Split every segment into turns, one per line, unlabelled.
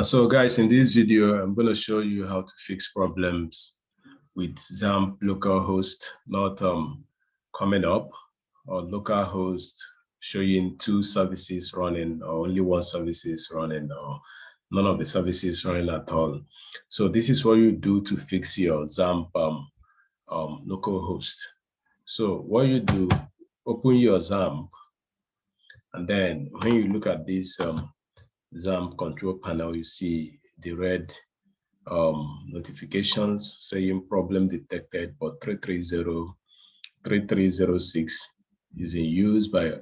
So guys, in this video, I'm going to show you how to fix problems with Xampp localhost not coming up, or localhost showing two services running, or only one service is running, or none of the services running at all. So this is what you do to fix your Xampp localhost. So what you do, open your Xampp, and then when you look at this Xampp control panel, you see the red notifications saying problem detected, but 3306 is in use by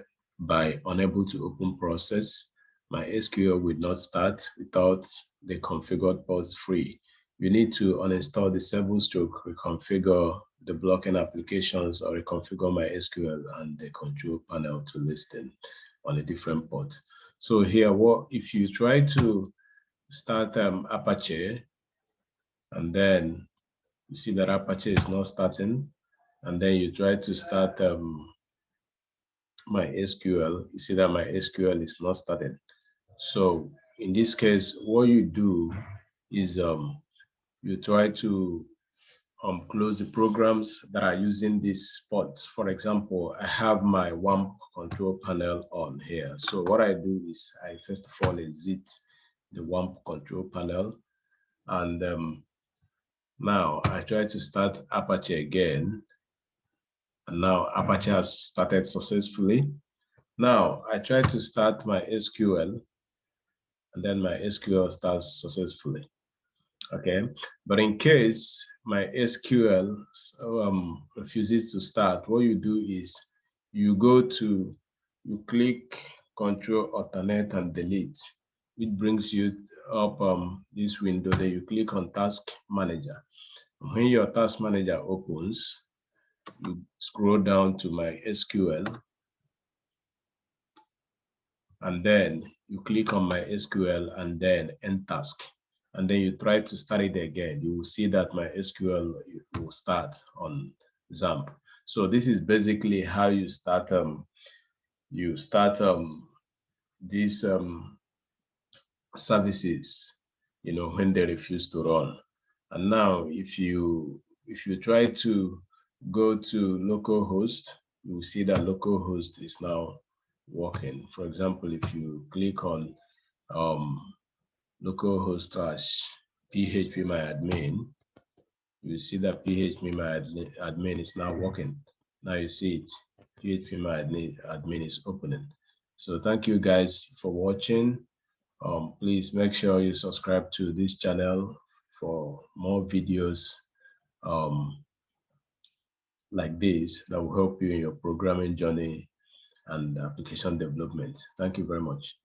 unable to open process. My SQL will not start without the configured ports free. You need to uninstall the 7-stroke, reconfigure the blocking applications, or reconfigure my SQL and the control panel to listen on a different port. So here, what if you try to start Apache, and then you see that Apache is not starting, and then you try to start my SQL, you see that my SQL is not starting. So in this case, what you do is you try to close the programs that are using these ports. For example, I have my WAMP control panel on here. So what I do is I first of all exit the WAMP control panel, and now I try to start Apache again, and now Apache has started successfully. Now I try to start my SQL, and then my SQL starts successfully. Okay, but in case my SQL refuses to start, what you do is you click Control Alternate and Delete. It brings you up this window. Then you click on Task Manager. When your Task Manager opens, you scroll down to my SQL, and then you click on my SQL and then End Task. And then you try to start it again. You will see that my SQL will start on Xampp. So this is basically how you start these services, when they refuse to run. And now if you try to go to localhost, you will see that localhost is now working. For example, if you click on localhost / phpMyAdmin, you see that phpMyAdmin is now working. Now you see it, phpMyAdmin is opening. So thank you guys for watching. Please make sure you subscribe to this channel for more videos like this that will help you in your programming journey and application development. Thank you very much.